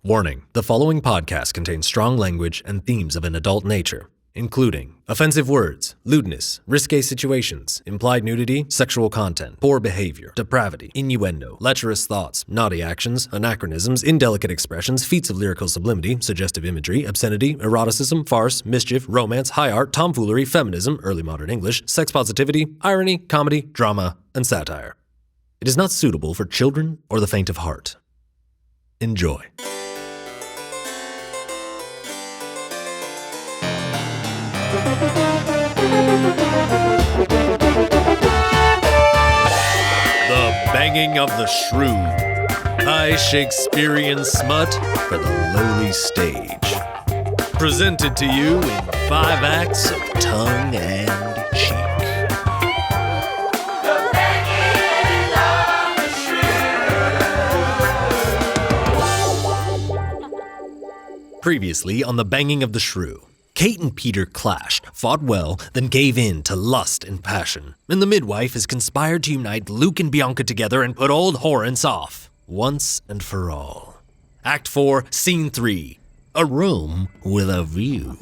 Warning, the following podcast contains strong language and themes of an adult nature, including offensive words, lewdness, risque situations, implied nudity, sexual content, poor behavior, depravity, innuendo, lecherous thoughts, naughty actions, anachronisms, indelicate expressions, feats of lyrical sublimity, suggestive imagery, obscenity, eroticism, farce, mischief, romance, high art, tomfoolery, feminism, early modern English, sex positivity, irony, comedy, drama, and satire. It is not suitable for children or the faint of heart. Enjoy. The Banging of the Shrew, high Shakespearean smut for the lowly stage. Presented to you in 5 acts of tongue and cheek. The Banging of the Shrew. Previously on The Banging of the Shrew, Kate and Peter clashed, fought well, then gave in to lust and passion. And the midwife has conspired to unite Luke and Bianca together and put old Horence off, once and for all. Act 4, Scene 3, a room with a view.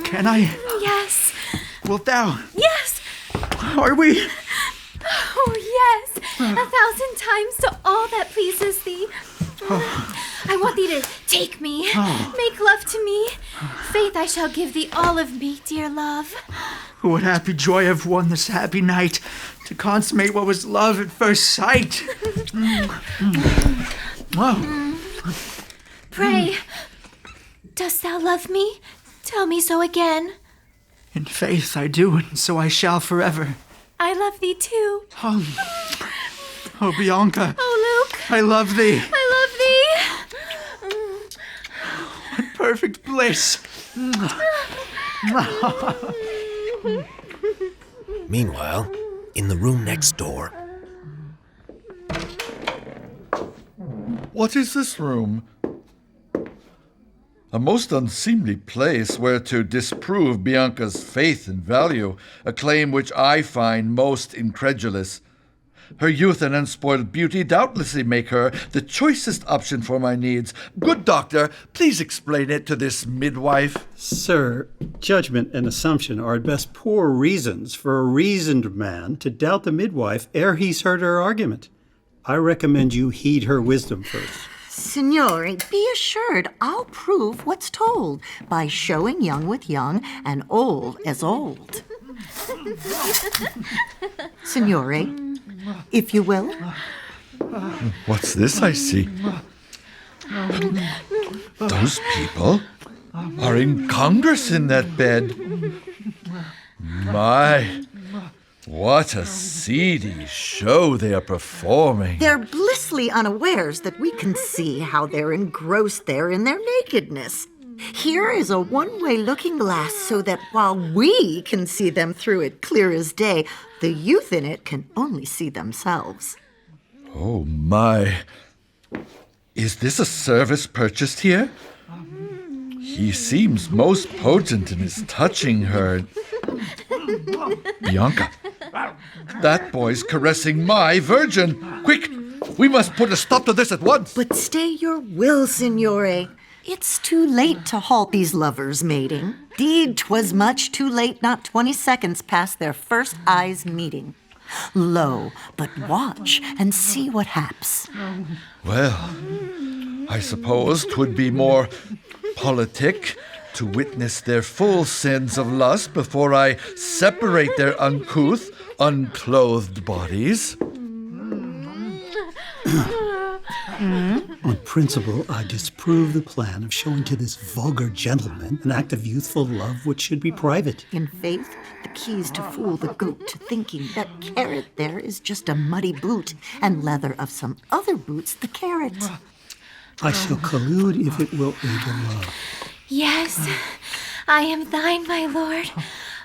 Can I? Yes. Wilt thou? Yes. Are we? Oh, yes. 1,000 times to all that pleases thee. I want thee to take me, make love to me. Faith, I shall give thee all of me, dear love. What happy joy I've won this happy night to consummate what was love at first sight. Pray, dost thou love me? Tell me so again. In faith I do, and so I shall forever. I love thee too. Oh, Bianca. Oh, Luke. I love thee. I love thee. What perfect bliss. Meanwhile, in the room next door. What is this room? A most unseemly place where to disprove Bianca's faith and value, a claim which I find most incredulous. Her youth and unspoiled beauty doubtlessly make her the choicest option for my needs. Good doctor, please explain it to this midwife. Sir, judgment and assumption are at best poor reasons for a reasoned man to doubt the midwife ere he's heard her argument. I recommend you heed her wisdom first. Signore, be assured I'll prove what's told by showing young with young and old as old. Signore, if you will. What's this I see? Those people are in Congress in that bed. My, what a seedy show they are performing. They're blissfully unawares that we can see how they're engrossed there in their nakedness. Here is a one-way looking glass so that while we can see them through it clear as day, the youth in it can only see themselves. Oh my. Is this a service purchased here? He seems most potent in his touching her. Bianca, that boy's caressing my virgin. Quick, we must put a stop to this at once. But stay your will, Signore. It's too late to halt these lovers mating. 'Deed, 'twas much too late, not 20 seconds past their first eyes meeting. Lo, but watch and see what haps. Well, I suppose 'twould be more politic to witness their full sins of lust before I separate their uncouth, unclothed bodies. On principle, I disapprove the plan of showing to this vulgar gentleman an act of youthful love which should be private. In faith, the key's to fool the goat to thinking that carrot there is just a muddy boot, and leather of some other boots the carrot. I shall collude if it will aid in love. Yes, I am thine, my lord.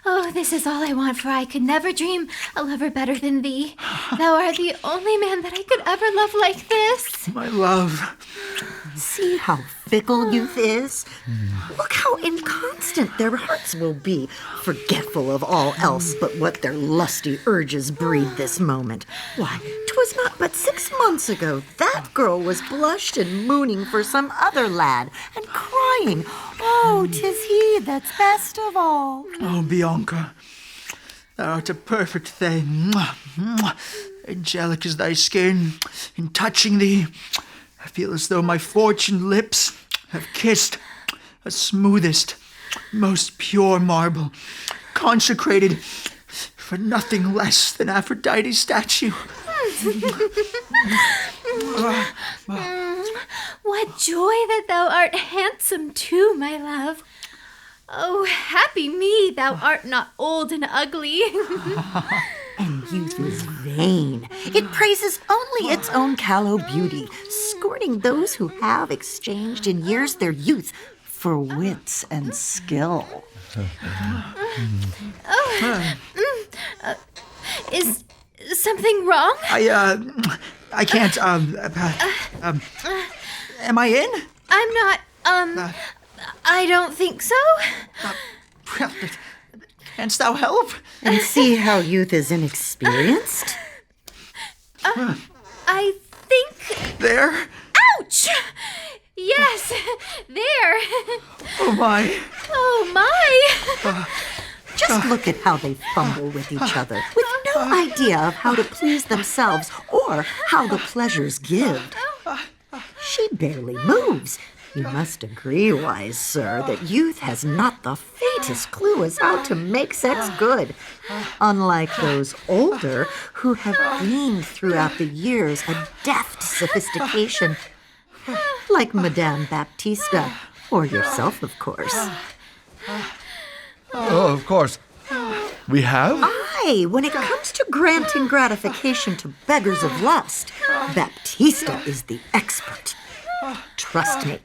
Oh, this is all I want, for I could never dream a lover better than thee. Thou art the only man that I could ever love like this. My love. See how fickle youth is? Look how inconstant their hearts will be, forgetful of all else but what their lusty urges breed this moment. Why, 'twas not but 6 months ago that girl was blushed and mooning for some other lad, and crying, "Oh, 'tis he that's best of all." Oh, Bianca, thou art a perfect thing. Mwah, mwah. Angelic is thy skin. In touching thee, I feel as though my fortuned lips have kissed a smoothest, most pure marble, consecrated for nothing less than Aphrodite's statue. What joy that thou art handsome too, my love. Oh, happy me, thou art not old and ugly. And youth is vain. It praises only its own callow beauty, scorning those who have exchanged in years their youth for wits and skill. Is something wrong? I can't, am I in? I'm not, I don't think so. Canst thou help? And see how youth is inexperienced? I think... There? Ouch! Yes, there. Oh, my. Oh, my. Just look at how they fumble with each other, with no idea of how to please themselves or how the pleasure's give. She barely moves. You must agree, wise sir, that youth has not the faintest clue as how to make sex good. Unlike those older who have gained throughout the years a deft sophistication, like Madame Baptista, or yourself, of course. Oh, of course. We have? Aye, when it comes to granting gratification to beggars of lust, Baptista is the expert. Trust me,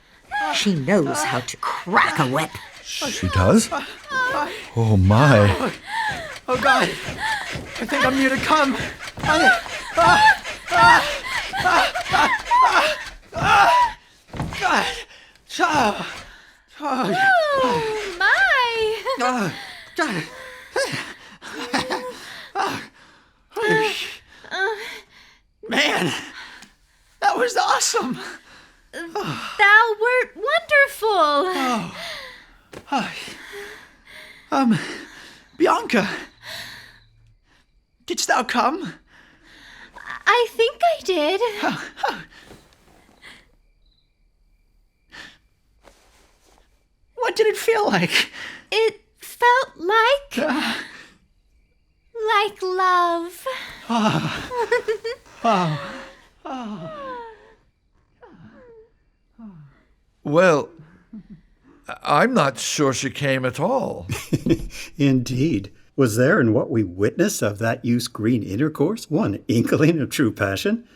she knows how to crack a whip. She does? Oh, my. Oh, God. I think I'm near to come. God. Oh, my. Man, that was awesome. Thou wert wonderful. Bianca, didst thou come? I think I did. What did it feel like? It felt like love. Well, I'm not sure she came at all. Indeed. Was there in what we witnessed of that youth's green intercourse one inkling of true passion?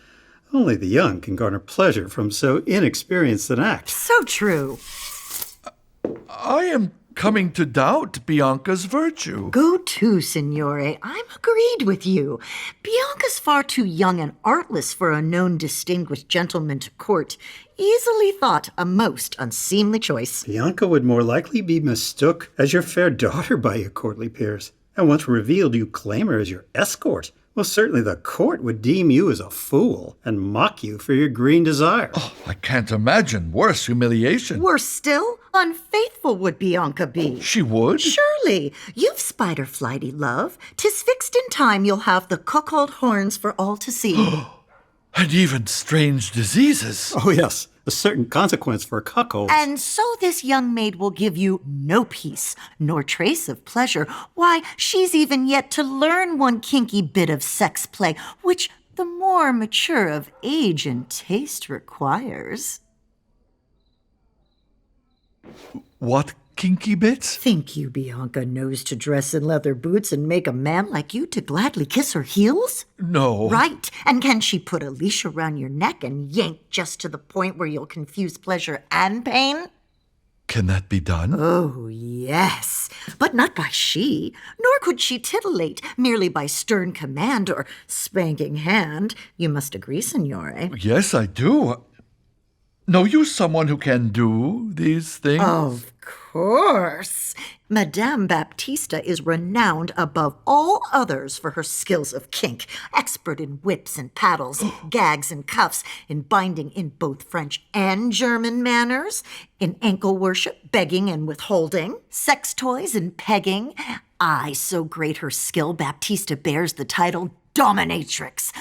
Only the young can garner pleasure from so inexperienced an act. So true. I am coming to doubt Bianca's virtue. Go to, signore. I'm agreed with you. Bianca's far too young and artless for a known distinguished gentleman to court. Easily thought a most unseemly choice. Bianca would more likely be mistook as your fair daughter by your courtly peers. And once revealed, you claim her as your escort. Well, certainly the court would deem you as a fool and mock you for your green desire. Oh, I can't imagine worse humiliation. Worse still, unfaithful would Bianca be. She would? Surely. You've spied her flighty love. 'Tis fixed in time you'll have the cuckold horns for all to see. And even strange diseases. Oh, yes, a certain consequence for cuckolds. And so this young maid will give you no peace, nor trace of pleasure. Why, she's even yet to learn one kinky bit of sex play, which the more mature of age and taste requires. What kinky bits? Think you Bianca knows to dress in leather boots and make a man like you to gladly kiss her heels? No. Right. And can she put a leash around your neck and yank just to the point where you'll confuse pleasure and pain? Can that be done? Oh, yes. But not by she, nor could she titillate merely by stern command or spanking hand. You must agree, signore. Yes, I do. Know you someone who can do these things? Of course. Madame Baptista is renowned above all others for her skills of kink, expert in whips and paddles, gags and cuffs, in binding in both French and German manners, in ankle worship, begging and withholding, sex toys and pegging. Aye, so great her skill, Baptista bears the title Dominatrix,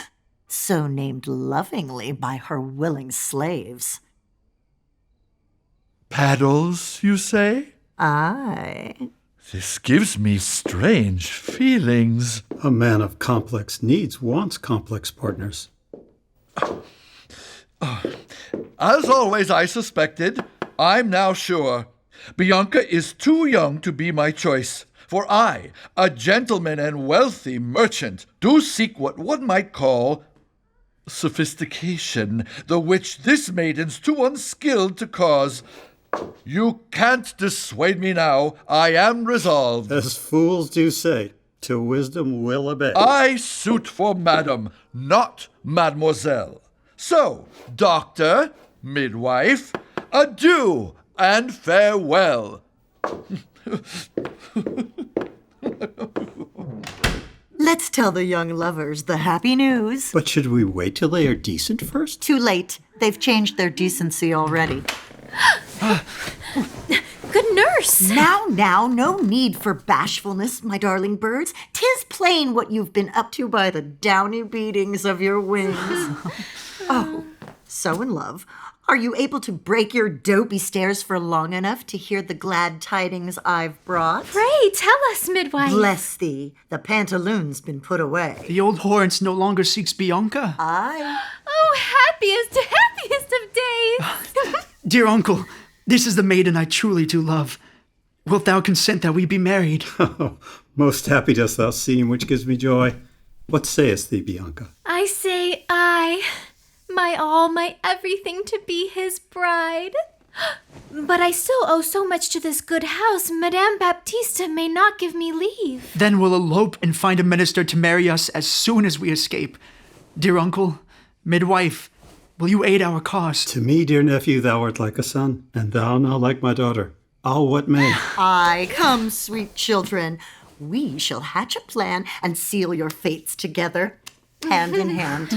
so named lovingly by her willing slaves. Paddles, you say? Aye. This gives me strange feelings. A man of complex needs wants complex partners. As always, I suspected. I'm now sure. Bianca is too young to be my choice. For I, a gentleman and wealthy merchant, do seek what one might call sophistication, the which this maiden's too unskilled to cause. You can't dissuade me now. I am resolved. As fools do say, to wisdom will obey. I suit for madam, not mademoiselle. So, doctor, midwife, adieu and farewell. Let's tell the young lovers the happy news. But should we wait till they are decent first? Too late. They've changed their decency already. Good nurse. Now, no need for bashfulness, my darling birds. 'Tis plain what you've been up to by the downy beatings of your wings. Oh, so in love. Are you able to break your dopey stairs for long enough to hear the glad tidings I've brought? Pray, tell us, midwife. Bless thee, the pantaloon's been put away. The old Horence no longer seeks Bianca. Aye. Oh, happiest of days. Dear uncle, this is the maiden I truly do love. Wilt thou consent that we be married? Most happy dost thou seem, which gives me joy. What sayest thee, Bianca? I say I, my all, my everything to be his bride. But I still owe so much to this good house, Madame Baptista may not give me leave. Then we'll elope and find a minister to marry us as soon as we escape. Dear uncle, midwife, will you aid our cause? To me, dear nephew, thou art like a son, and thou now like my daughter. All what may. Aye, come, sweet children. We shall hatch a plan and seal your fates together, hand in hand.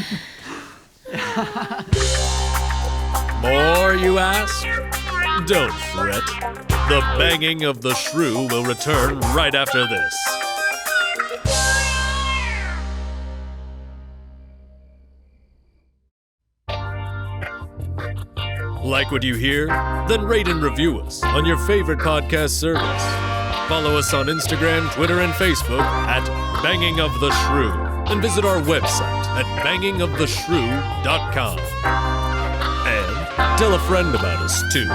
More, you ask? Don't fret. The banging of the shrew will return right after this. Like what you hear? Then rate and review us on your favorite podcast service. Follow us on Instagram, Twitter, and Facebook at Banging of the Shrew. And visit our website at bangingoftheshrew.com. And tell a friend about us, too.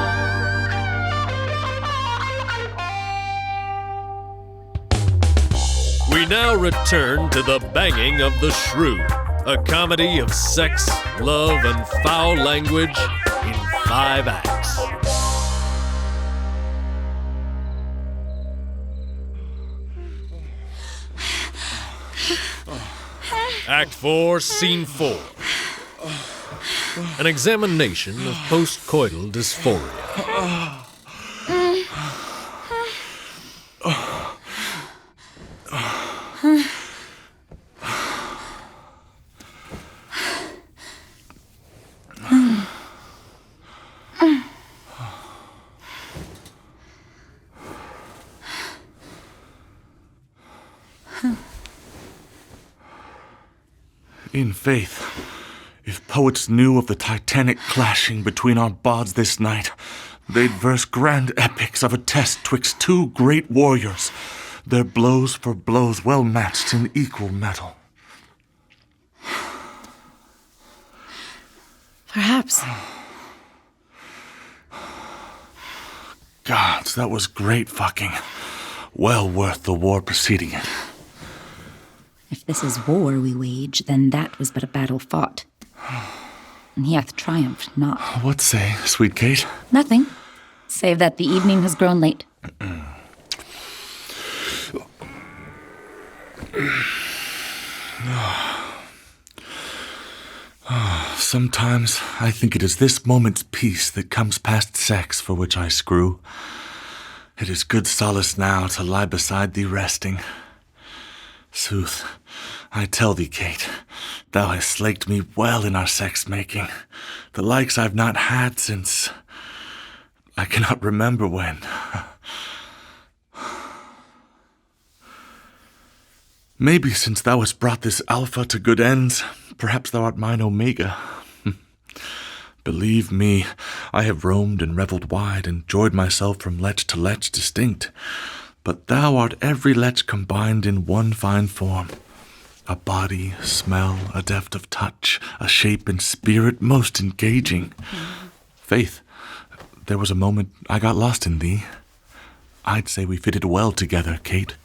We now return to the Banging of the Shrew, a comedy of sex, love, and foul language in 5 acts. Act 4, Scene 4. An examination of post-coital dysphoria. In faith, if poets knew of the titanic clashing between our bards this night, they'd verse grand epics of a test twixt two great warriors, their blows for blows well matched in equal metal. Perhaps. Gods, that was great fucking. Well worth the war preceding it. If this is war we wage, then that was but a battle fought. And he hath triumphed not. What say, sweet Kate? Nothing, save that the evening has grown late. Sometimes I think it is this moment's peace that comes past sex for which I screw. It is good solace now to lie beside thee resting. Sooth, I tell thee, Kate, thou hast slaked me well in our sex-making, the likes I've not had since I cannot remember when. Maybe since thou hast brought this Alpha to good ends, perhaps thou art mine Omega. Believe me, I have roamed and revelled wide, enjoyed myself from lech to lech distinct. But thou art every lech combined in one fine form. A body, smell, a deft of touch, a shape and spirit most engaging. Faith, there was a moment I got lost in thee. I'd say we fitted well together, Kate.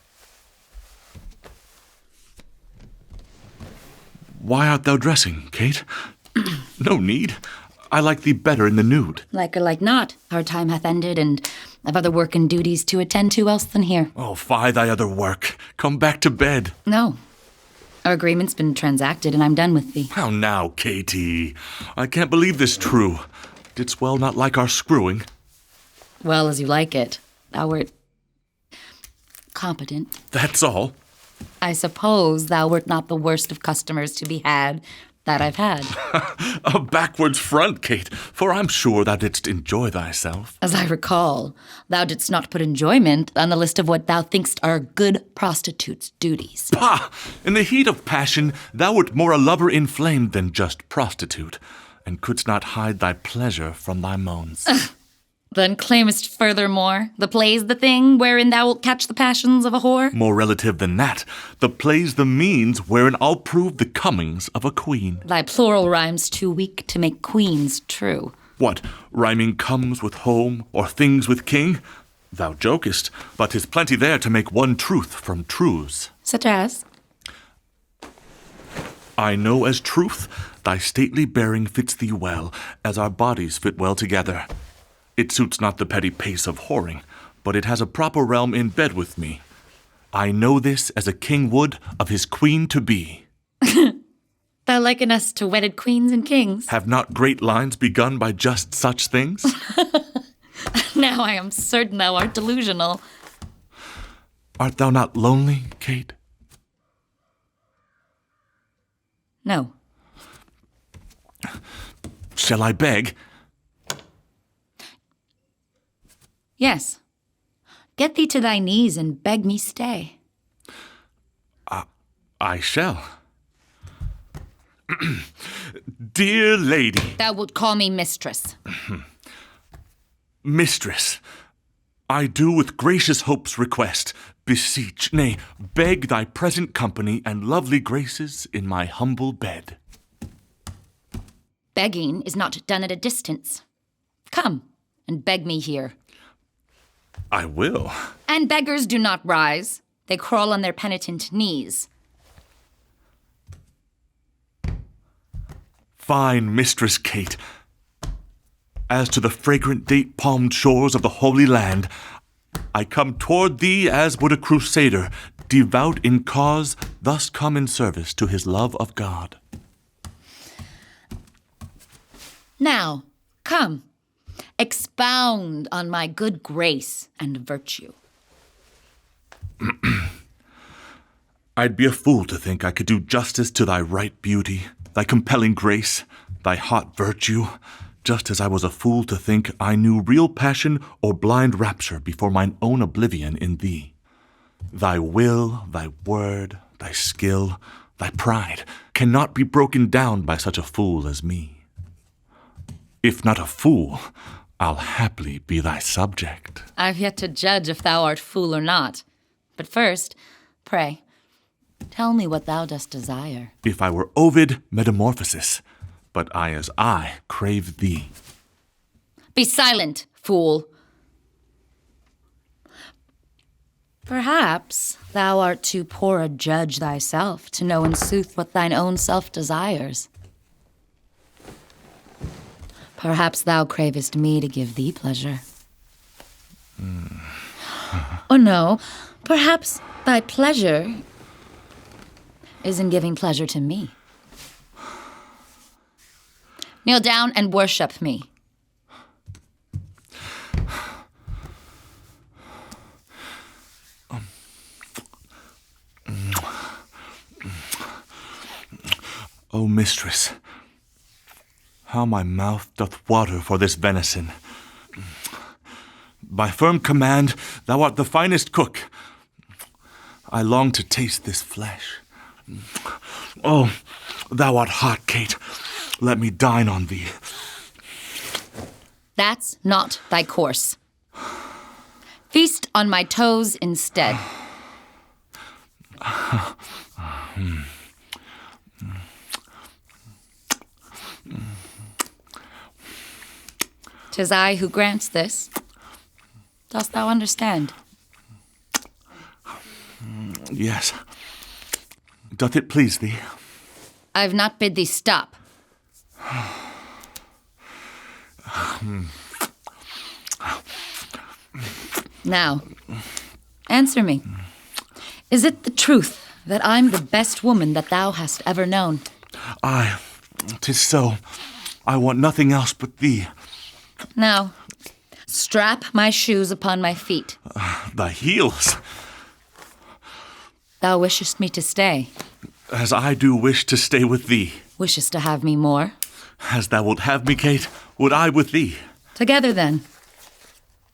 Why art thou dressing, Kate? No need. I like thee better in the nude. Like or like not, our time hath ended, and I've other work and duties to attend to else than here. Oh, fie thy other work. Come back to bed. No. Our agreement's been transacted, and I'm done with thee. How now, Katie? I can't believe this true. Didst well not like our screwing? Well, as you like it. Thou wert competent. That's all. I suppose thou wert not the worst of customers to be had that I've had. A backwards front, Kate, for I'm sure thou didst enjoy thyself. As I recall, thou didst not put enjoyment on the list of what thou thinkst are good prostitute's duties. Pah! In the heat of passion, thou wert more a lover inflamed than just prostitute, and couldst not hide thy pleasure from thy moans. Then claimest furthermore, the play's the thing wherein thou wilt catch the passions of a whore? More relative than that, the play's the means wherein I'll prove the comings of a queen. Thy plural rhyme's too weak to make queens true. What, rhyming comes with home, or things with king? Thou jokest, but 'tis plenty there to make one truth from truths. Such as? I know as truth, thy stately bearing fits thee well, as our bodies fit well together. It suits not the petty pace of whoring, but it has a proper realm in bed with me. I know this as a king would of his queen to be. Thou liken us to wedded queens and kings. Have not great lines begun by just such things? Now I am certain thou art delusional. Art thou not lonely, Kate? No. Shall I beg? Yes. Get thee to thy knees and beg me stay. I shall. Dear lady. Thou wilt call me mistress. Mistress, I do with gracious hopes request, beseech, nay, beg thy present company and lovely graces in my humble bed. Begging is not done at a distance. Come and beg me here. I will. And beggars do not rise. They crawl on their penitent knees. Fine Mistress Kate. As to the fragrant date-palmed shores of the Holy Land, I come toward thee as would a crusader, devout in cause, thus come in service to his love of God. Now, come. Expound on my good grace and virtue. I'd be a fool to think I could do justice to thy right beauty, thy compelling grace, thy hot virtue, just as I was a fool to think I knew real passion or blind rapture before mine own oblivion in thee. Thy will, thy word, thy skill, thy pride cannot be broken down by such a fool as me. If not a fool, I'll haply be thy subject. I've yet to judge if thou art fool or not. But first, pray, tell me what thou dost desire. If I were Ovid, metamorphosis, but I crave thee. Be silent, fool. Perhaps thou art too poor a judge thyself to know in sooth what thine own self desires. Perhaps thou cravest me to give thee pleasure. Or no, perhaps thy pleasure is in giving pleasure to me. Kneel down and worship me. O mistress, how my mouth doth water for this venison. By firm command, thou art the finest cook. I long to taste this flesh. Oh, thou art hot, Kate. Let me dine on thee. That's not thy course. Feast on my toes instead. 'Tis I who grants this. Dost thou understand? Yes. Doth it please thee? I've not bid thee stop. Now, answer me. Is it the truth that I'm the best woman that thou hast ever known? Aye, 'tis so. I want nothing else but thee. Now, strap my shoes upon my feet. Thy heels, Thou wishest me to stay. as I do wish to stay with thee. Wishest to have me more? As thou wilt have me, Kate, would I with thee. Together, then.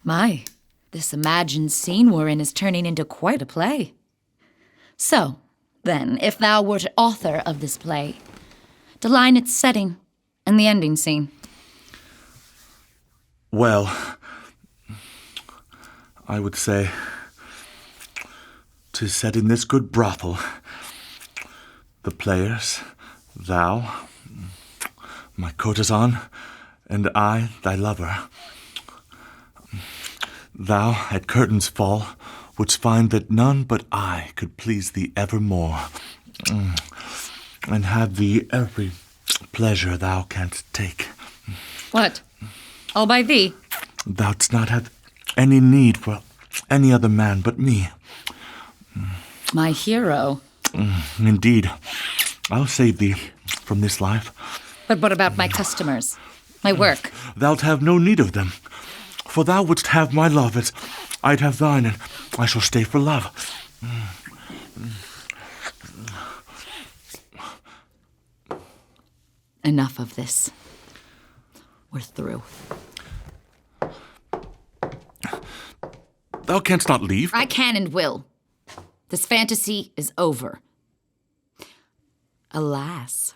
My, this imagined scene we're in is turning into quite a play. So, then, if thou wert author of this play, to line its setting and the ending scene. Well, I would say 'tis set in this good brothel. The players, thou, my courtesan, and I, thy lover. Thou, at curtain's fall, wouldst find that none but I could please thee evermore, and have thee every pleasure thou canst take. What? All by thee? Thou'dst not have any need for any other man but me. My hero. Indeed, I'll save thee from this life. But what about my customers? My work? Thou'lt have no need of them, for thou wouldst have my love as I'd have thine, and I shall stay for love. Enough of this. We're through. Thou canst not leave. I can and will. This fantasy is over. Alas,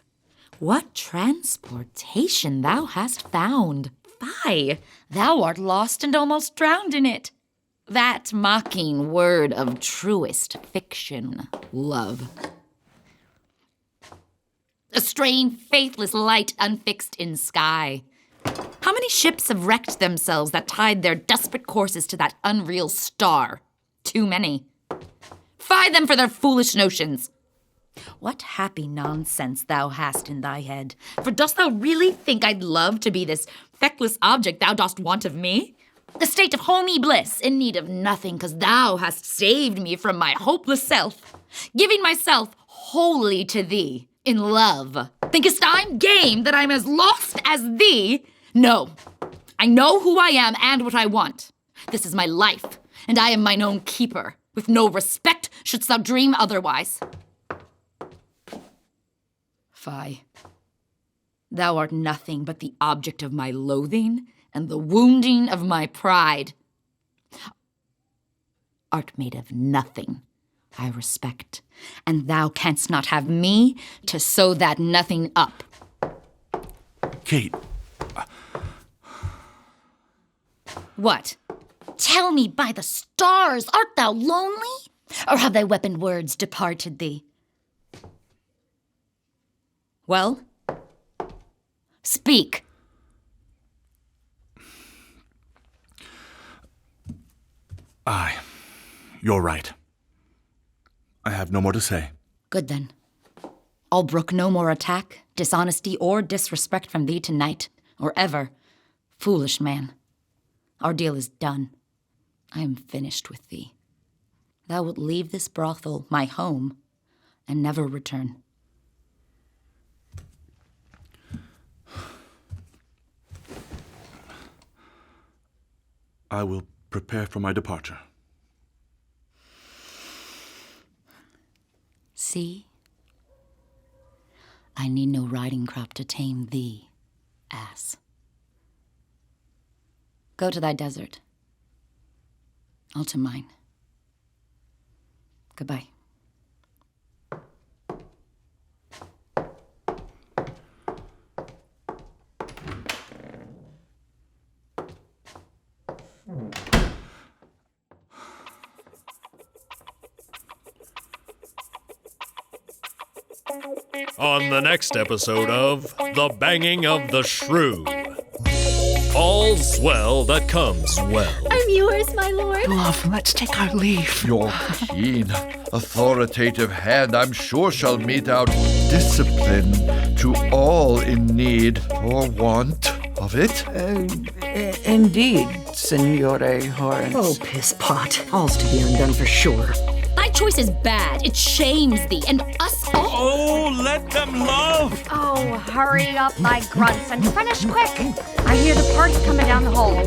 what transportation thou hast found. Fie, thou art lost and almost drowned in it. That mocking word of truest fiction, love. A straying, faithless light unfixed in sky. How many ships have wrecked themselves that tied their desperate courses to that unreal star? Too many. Fie them for their foolish notions. What happy nonsense thou hast in thy head. For dost thou really think I'd love to be this feckless object thou dost want of me? A state of homey bliss, in need of nothing, 'cause thou hast saved me from my hopeless self, giving myself wholly to thee, in love. Thinkest I'm game that I'm as lost as thee? No. I know who I am and what I want. This is my life, and I am mine own keeper. With no respect shouldst thou dream otherwise. Fie. Thou art nothing but the object of my loathing and the wounding of my pride. Art made of nothing I respect, and thou canst not have me to sew that nothing up. Kate. What? Tell me by the stars, art thou lonely? Or have thy weaponed words departed thee? Well? Speak. Aye, you're right. I have no more to say. Good then. I'll brook no more attack, dishonesty, or disrespect from thee tonight, or ever. Foolish man. Our deal is done. I am finished with thee. Thou wilt leave this brothel, my home, and never return. I will prepare for my departure. See? I need no riding crop to tame thee, ass. Go to thy desert. I'll to mine. Goodbye. On the next episode of The Banging of the Shrew. All's well that comes well. I'm yours, my lord. Love, let's take our leave. Your keen, authoritative hand, I'm sure, shall mete out discipline to all in need or want of it. Indeed, Signore Horence. Oh, piss pot. All's to be undone for sure. Thy choice is bad. It shames thee and us all. Oh, let them love! Oh, hurry up, my grunts, and finish quick. I hear the party's coming down the hole.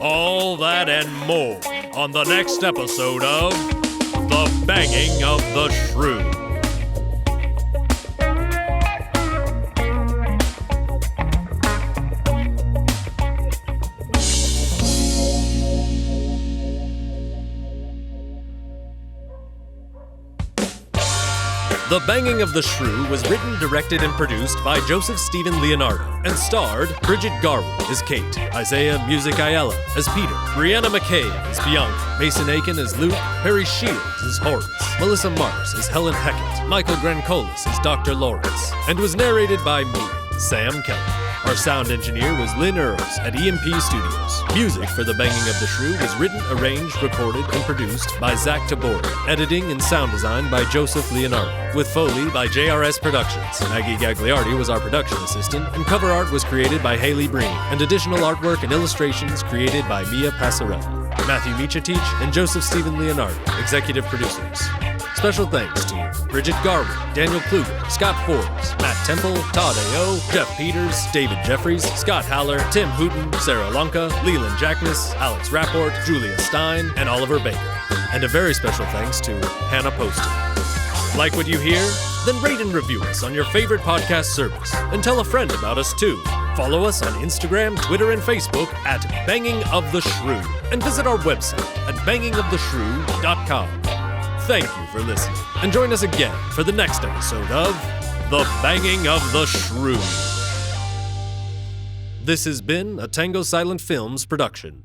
All that and more on the next episode of The Banging of the Shrew. The Banging of the Shrew was written, directed, and produced by Joseph Stephen Leonardo and starred Bridget Garwood as Kate, Isaiah Musik-Ayala as Peter, Briana McKeague as Bianca, Mason Aiken as Luke, Perry Shields as Horence, Melissa Marks as Helen Hecate, Michael GRANDCOLAS as Dr. Laurence, and was narrated by me, Sam Keller. Our sound engineer was EARLS at EMP Studios. Music for The Banging of the Shrew was written, arranged, recorded, and produced by ZACH TABORI. Editing and sound design by Joseph Leonardo, with Foley by JRS Productions. Maggie Gagliardi was our production assistant, and cover art was created by BREENE, and additional artwork and illustrations created by Mia Passarella. Matthew Michatich and Joseph Stephen Leonardo, executive producers. Special thanks to Bridget Garwood, Daniel Kluger, Scott Forbes, Matt Temple, Todd A.O., Jeff Peters, David Jeffries, Scott Haller, Tim Hooten, Sarah Lonka, Leland Jackness, Alex Rapport, Julia Stein, and Oliver Baker. And a very special thanks to Hannah Poston. Like what you hear? Then rate and review us on your favorite podcast service. And tell a friend about us too. Follow us on Instagram, Twitter, and Facebook at Banging of the Shrew. And visit our website at bangingoftheshrew.com. Thank you for listening, and join us again for the next episode of The Banging of the Shrew. This has been a Tango Silent Films production.